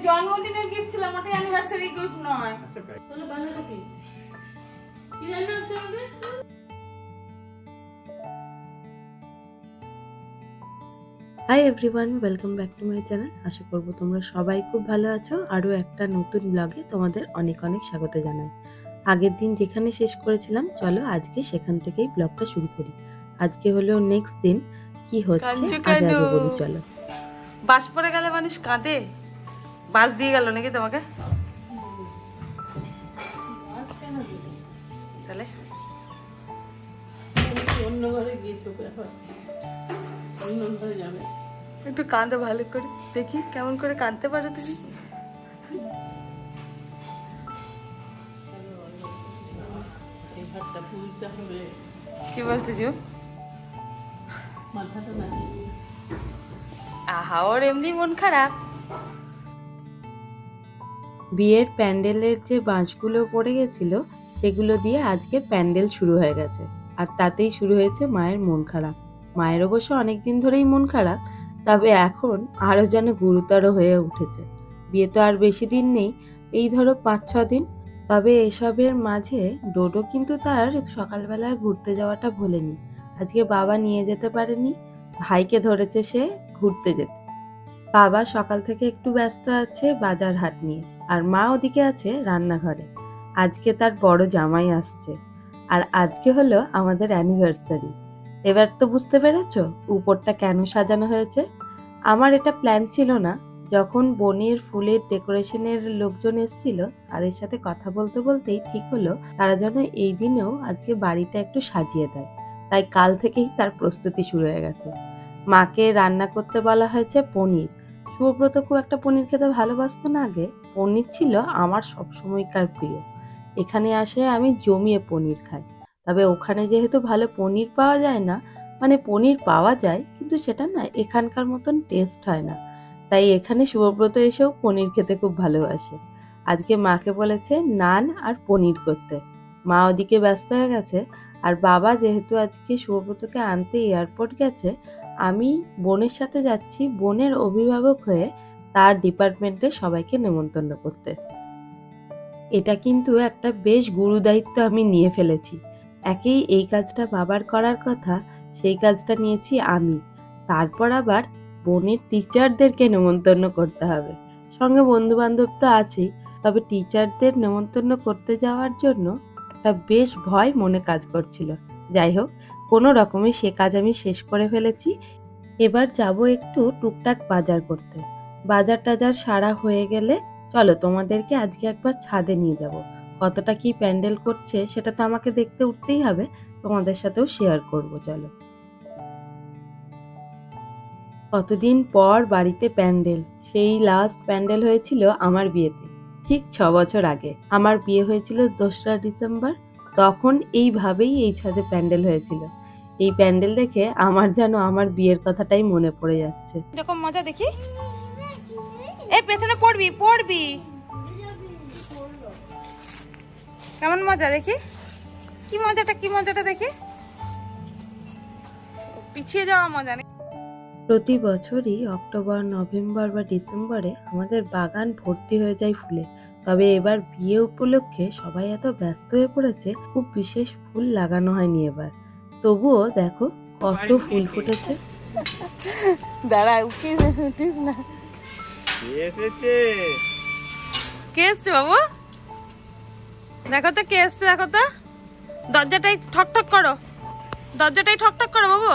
জন্মদিনের গিফট ছিল, মোটে অ্যানিভার্সারি গিফট নয়। তাহলে বাজারে কি কি রান্না হচ্ছে আমাদের? Hi everyone, welcome back to my channel. আশা করব তোমরা সবাই খুব ভালো আছো। আরও একটা নতুন ব্লগে তোমাদের অনেক অনেক স্বাগত জানাই। আগের দিন যেখানে শেষ করেছিলাম, চলো আজকে সেখান থেকেই ব্লগটা শুরু করি। আজকে হলো নেক্সট দিন। কি হচ্ছে আগে আগে বলি চলো। বাস পড়ে গেলে মানুষ কাঁদে। বাস দিয়ে গেল নাকি তোমাকে? তাহলে অন্য ঘরে গিয়েছো, অন্য ঘরে যাবে। একটু কাঁদো ভালো করে, দেখি কেমন করে কাঁদতে পারো তুমি। কি বলছো জু? মাথাটা না আহা, ওর এমনি মন খারাপ। বিয়ের প্যান্ডেলের যে বাঁশগুলো পড়ে গেছিল, সেগুলো দিয়ে আজকে প্যান্ডেল শুরু হয়ে গেছে। আর তাতেই শুরু হয়েছে মায়ের মন খারাপ। মায়ের অবশ্য অনেকদিন ধরেই মন খারাপ, তবে এখন আরো যেন গুরুতর হয়ে উঠেছে। বিয়ে তো আর বেশি দিন নেই, এই ধরো 5-6 দিন। তবে এসবের মাঝে ডোডো কিন্তু তার সকালবেলার ঘুরতে যাওয়াটা ভোলেনি। আজকে বাবা নিয়ে যেতে পারেনি, ভাইকে ধরেছে সে ঘুরতে যেতে। বাবা সকাল থেকে একটু ব্যস্ত আছে বাজার হাট নিয়ে, আর মা ওদিকে আছে রান্নাঘরে। আজকে তার বড় জামাই আসছে, আর আজকে হলো আমাদের অ্যানিভার্সারি। এবার তো বুঝতে পেরেছো উপরটা কেন সাজানো হয়েছে। আমার এটা প্ল্যান ছিল না। যখন বোনের ফুলের ডেকোরেশনের লোকজন এসেছিল, তাদের সাথে কথা বলতে বলতেই ঠিক হলো তারা যেন এই দিনেও আজকে বাড়িটা একটু সাজিয়ে দেয়। তাই কাল থেকেই তার প্রস্তুতি শুরু হয়ে গেছে। মাকে রান্না করতে বলা হয়েছে পনির। শুভব্রত খুব একটা পনির খেতে ভালোবাসতো না আগে। পনির ছিল আমার সবসময়কার প্রিয়। এখানে আসে আমি জমিয়ে পনির খাই। তবে ওখানে যেহেতু ভালো পনির পাওয়া যায় না, মানে পনির পাওয়া যায় কিন্তু সেটা না এখানকার মতন টেস্ট হয় না। তাই এখানে শুভব্রত এসেও পনির খেতে খুব ভালোবাসে। আজকে মাকে বলেছে নান আর পনির করতে। মা ওদিকে ব্যস্ত হয়ে গেছে। আর বাবা যেহেতু আজকে শুভব্রতকে আনতে এয়ারপোর্ট গেছে, আমি বোনের সাথে যাচ্ছি বোনের অভিভাবক হয়ে তার ডিপার্টমেন্টে সবাইকে নেমন্তন্ন করতে। এটা কিন্তু একটা বেশ গুরু দায়িত্ব আমি নিয়ে ফেলেছি। একেই এই কাজটা বাবার করার কথা, সেই কাজটা নিয়েছি আমি। তারপর আবার বোনের টিচারদেরকে নেমন্তন্ন করতে হবে। সঙ্গে বন্ধু বান্ধব তো আছেই, তবে টিচারদের নেমন্তন্ন করতে যাওয়ার জন্য একটা বেশ ভয় মনে কাজ করছিল। যাই হোক, কোনো রকমে সে কাজ আমি শেষ করে ফেলেছি। এবার যাব একটু টুকটাক বাজার করতে। বাজার টাজার সারা হয়ে গেলে চলো তোমাদেরকে আজকে একবার ছাদে নিয়ে যাব। কতটা কি প্যান্ডেল করছে সেটা তো আমাকে দেখতে উঠতেই হবে, তোমাদের সাথেও শেয়ার করব। চলো। কতদিন পর বাড়িতে প্যান্ডেল। সেই লাস্ট প্যান্ডেল হয়েছিল আমার বিয়েতে, ঠিক 6 বছর আগে। আমার বিয়ে হয়েছিল 2রা ডিসেম্বর। তখন এইভাবেই এই ছাদে প্যান্ডেল হয়েছিল। এই প্যান্ডেল দেখে আমার যেন আমার বিয়ের কথাটাই মনে পড়ে যাচ্ছে। এরকম মজা দেখি। এই পেছনে পড়বি পড়বি। কেমন মজা দেখি, কি মজাটা দেখি। পিছিয়ে যাওয়া মজা নেই। প্রতি বছরই অক্টোবর, নভেম্বর বা ডিসেম্বরে আমাদের বাগান ভর্তি হয়ে যায় ফুলে। তবে এবার বিয়ে উপলক্ষে সবাই এত ব্যস্ত হয়ে পড়েছে, খুব বিশেষ ফুল লাগানো হয়নি এবার। তবুও দেখো কত ফুল ফুটেছে। দাঁড়া, উঠিস না। কে এসছে বাবু? দেখো তো কে এসছে, দেখো তো। দরজাটাই ঠক ঠক করো বাবু।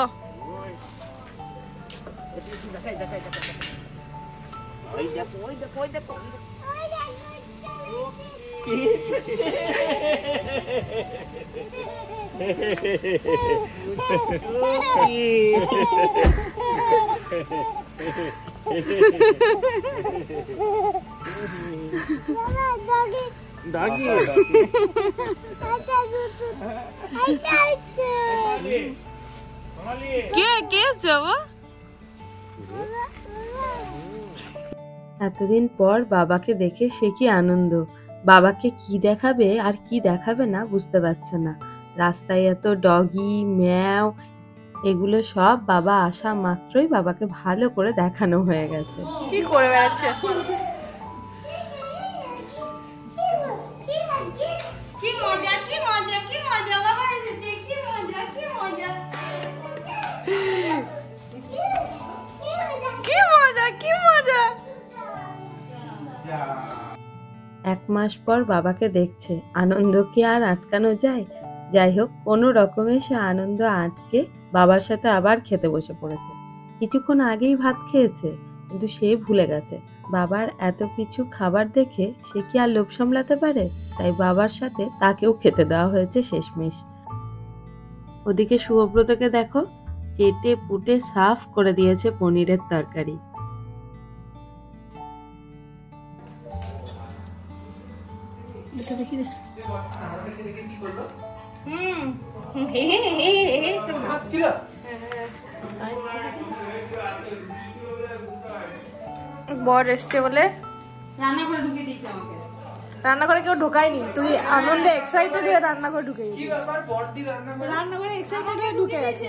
কে এসছে বাবু? এতদিন পর বাবাকে দেখে সে কি আনন্দ। বাবাকে কি দেখাবে আর কি দেখাবে না বুঝতে পারছে না। রাস্তায় এত ডগি ম্যাও, এগুলো সব বাবা আসা মাত্রই বাবাকে ভালো করে দেখানো হয়ে গেছে। কি করে বেড়াচ্ছে? মজা কি মজা কি মজা বাবা এসেছে কি মজা কি মজা কি মজা কি মজা। 1 মাস পর বাবাকে দেখছে, আনন্দ কি আর আটকানো যায়? যাই হোক, কোনো রকমে সে আনন্দ আটকে বাবার সাথে আবার খেতে বসে পড়েছে। কিছুক্ষণ আগেই ভাত খেয়েছে, কিন্তু সে ভুলে গেছে বাবার এত কিছু খাবার দেখে সে কি আর লোভ সামলাতে পারে। তাই বাবার সাথে তাকেও খেতে দেওয়া হয়েছে শেষমেশ। ওদিকে শুভব্রতকে দেখো, চেটে পুটে সাফ করে দিয়েছে পনিরের তরকারি। বর এসছে বলে রান্নাঘরে ঢুকিয়ে দিয়েছে আমাকে। রান্নাঘরে কেউ ঢোকায়নি, তুই আনন্দে এক্সাইটেড হয়ে রান্নাঘরে ঢুকে গেছিস। কি ব্যাপার, বড়দি রান্নাঘরে এক্সাইটেড হয়ে ঢুকে গেছে।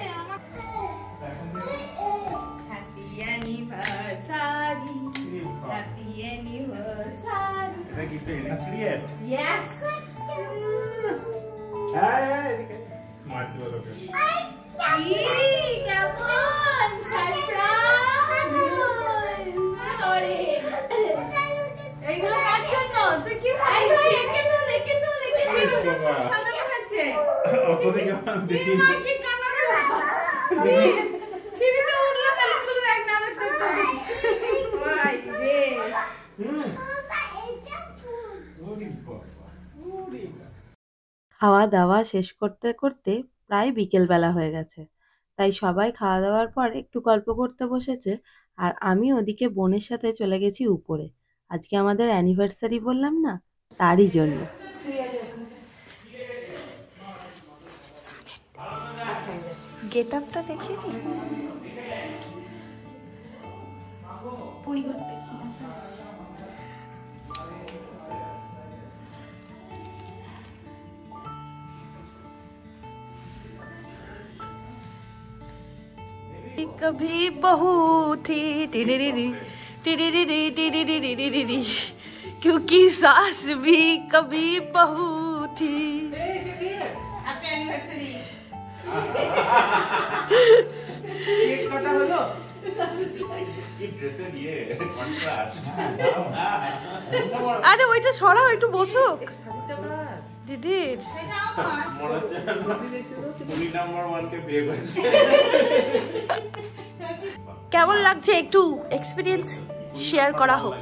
Happy anniversary, happy anniversary. এটা কি সে ক্রিয়েট? ইয়েস। হ্যাঁ এদিকে মারতে বলো ওকে। কেমন সারপ্রাইজ! আরে এইগুলো কাজ জন্য তুই কি ভাই একে তো সাদা খাচ্ছে ওদিকে দেখি কি কানারে সিঁড়িতে উঠলো তাহলে খুলবে এক না দেখতে ভাই রে। ওরে বাবা ওরে বাবা। খাওয়া দাওয়া শেষ করতে করতে প্রায় বিকেলবেলা হয়ে গেছে। তাই সবাই খাওয়া দাওয়ার পর একটু গল্প করতে বসেছে, আর আমি ওদিকে বোনের সাথে চলে গেছি উপরে। আজকে আমাদের অ্যানিভার্সারি বললাম না, তারই জন্য। গেট আপটা দেখিয়ে নি। कभी बहू थी टिरिरिरी टिरिरिरी टिरिरिरी क्योंकि सास भी कभी बहू थी। Happy anniversary. কেক কাটা হলো? কি ড্রেসের ইয়ে কন্ট্রাস্ট। আরে ওইটা সরাও, একটু বসুক দিদির। মনে হচ্ছে উনি নাম্বার 1 কে বিয়ে করেছে। কেমন লাগছে একটু এক্সপিরিয়েন্স শেয়ার করা হোক।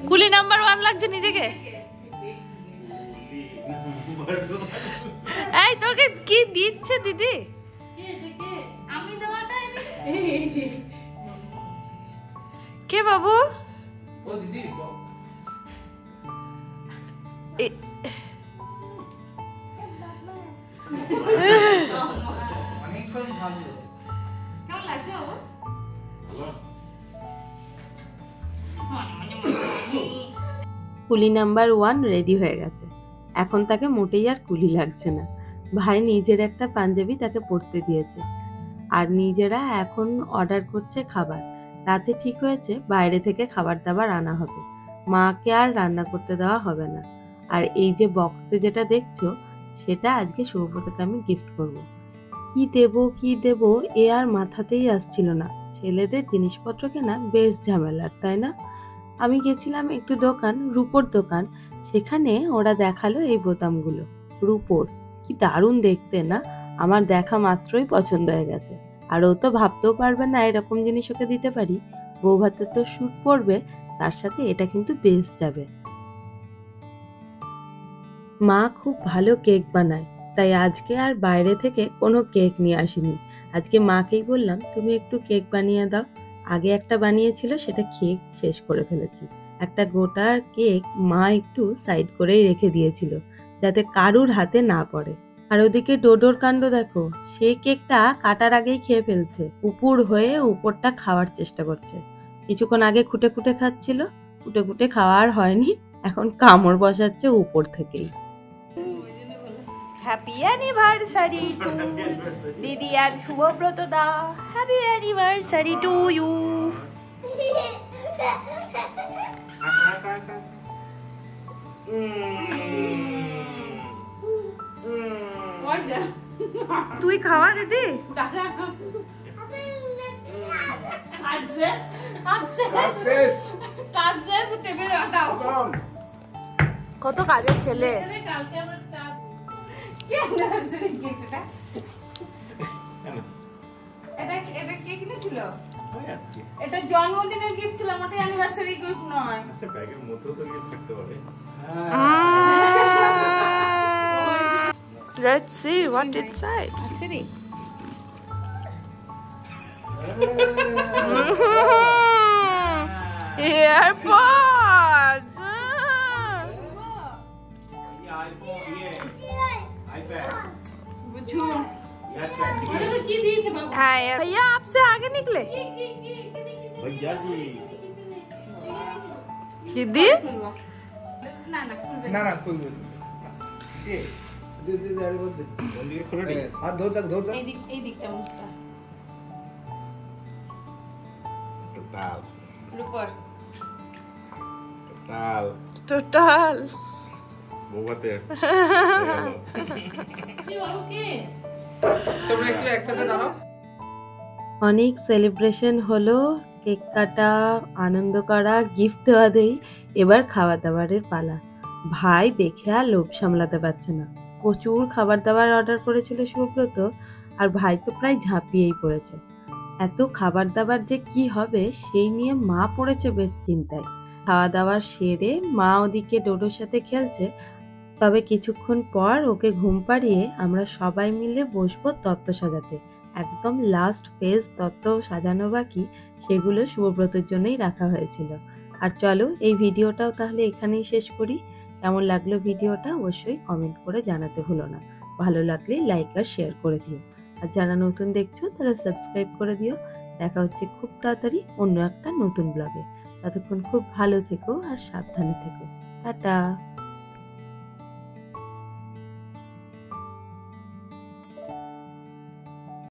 কুলি নাম্বার 1 লাগছে নিজেকে? এই তোকে কি দিচ্ছে দিদি? আমি দেওয়াটা কে বাবু? ও দিদি অনেকক্ষণ ভাবলো। কেমন লাগছে বাবু? কুলি নাম্বার 1 রেডি হয়ে গেছে। এখন তাকে মোটেই আর কুলি লাগছে না। ভাই নিজের একটা পাঞ্জাবি তাকে পরতে দিয়েছে, আর নিজেরা এখন অর্ডার করছে খাবার। রাতে ঠিক হয়েছে বাইরে থেকে খাবার দাবার আনা হবে, মাকে আর রান্না করতে দেওয়া হবে না। আর এই যে বক্সে যেটা দেখছো, সেটা আজকে শুভব্রতকে আমি গিফট করব। কি দেব এ আর মাথাতেই আসছিল না। ছেলেদের জিনিসপত্র কেনা বেশ ঝামেলার, তাই না? আমি গেছিলাম একটু দোকান, রূপোর দোকান। সেখানে ওরা দেখালো এই বোতামগুলো, রূপোর। কি দারুণ দেখতে না? আমার দেখা মাত্রই পছন্দ হয়ে গেছে। আর ও তো ভাবতেও পারবে না এরকম জিনিস ওকে দিতে পারি। বউ ভাতে তো স্যুট পরবে, তার সাথে এটা কিন্তু বেশ যাবে। মা খুব ভালো কেক বানায়, তাই আজকে আর বাইরে থেকে কোনো কেক নিয়ে আসিনি। আজকে মাকেই বললাম, তুমি একটু কেক বানিয়ে দাও। আগে একটা বানিয়েছিল, সেটা খেয়ে শেষ করে ফেলেছি। একটা গোটা কেক মা একটু সাইড করেই রেখে দিয়েছিল, যাতে কারুর হাতে না পড়ে। আর ওদিকে ডোডোর কাণ্ড দেখো, সে কেকটা কাটার আগেই খেয়ে ফেলছে। উপুর হয়ে উপরটা খাওয়ার চেষ্টা করছে। কিছুক্ষণ আগে খুঁটে খুঁটে খাচ্ছিল, খুঁটে খুঁটে খাওয়া আর হয়নি, এখন কামড় বসাচ্ছে উপর থেকেই। হ্যাপি অ্যানিভার্সারি টু দিদি আর শুভব্রত দা। Happy anniversary to you. তুই খাওয়া দিদি। কত কাজের ছেলে। এটা কে কিনেছিল? এটা জন্মদিনের গিফট ছিল, আমার অ্যানিভার্সারি গিফট নয়। আচ্ছা ব্যাগের মধ্যে তো গিফট থাকতে পারে। Let's see what inside. AirPods. हाँ यार भैया आपसे आगे निकले। भैया जी दीदी ना ना कोई बात नहीं। ये दे दे दे बोल दे বন্দিকে খুলে নি। हाथ धो तक এই দিকটা মুখটা টোটাল উপর টোটাল total বউভাতে কি বাবু কি তোমরা একটু একসাথে দাঁড়াও। অনেক সেলিব্রেশন হলো, কেক কাটা, আনন্দ করা, গিফট দেওয়া দেই, এবার খাওয়া দাওয়ারের পালা। ভাই দেখে আর লোভ সামলাতে পারছে না, প্রচুর খাবার দাবার অর্ডার করেছিল সুব্রত, আর ভাই তো প্রায় ঝাঁপিয়েই পড়েছে। এত খাবার দাবার যে কি হবে সেই নিয়ে মা পড়েছে বেশ চিন্তায়। খাওয়া দাওয়া সেরে মা ওদিকে ডোডোর সাথে খেলছে, তবে কিছুক্ষণ পর ওকে ঘুম পাড়িয়ে আমরা সবাই মিলে বসবো তত্ত্ব সাজাতে। একদম লাস্ট ফেজ তত্ত্ব সাজানো বাকি, সেগুলো শুভব্রতের জন্যই রাখা হয়েছিল। আর চলো এই ভিডিওটাও তাহলে এখানেই শেষ করি। কেমন লাগলো ভিডিওটা অবশ্যই কমেন্ট করে জানাতে ভুলো না। ভালো লাগলে লাইক আর শেয়ার করে দিও, আর যারা নতুন দেখছো তারা সাবস্ক্রাইব করে দিও। দেখা হচ্ছে খুব তাড়াতাড়ি অন্য একটা নতুন ব্লগে। ততক্ষণ খুব ভালো থেকো আর সাবধানে থেকো। টাটা।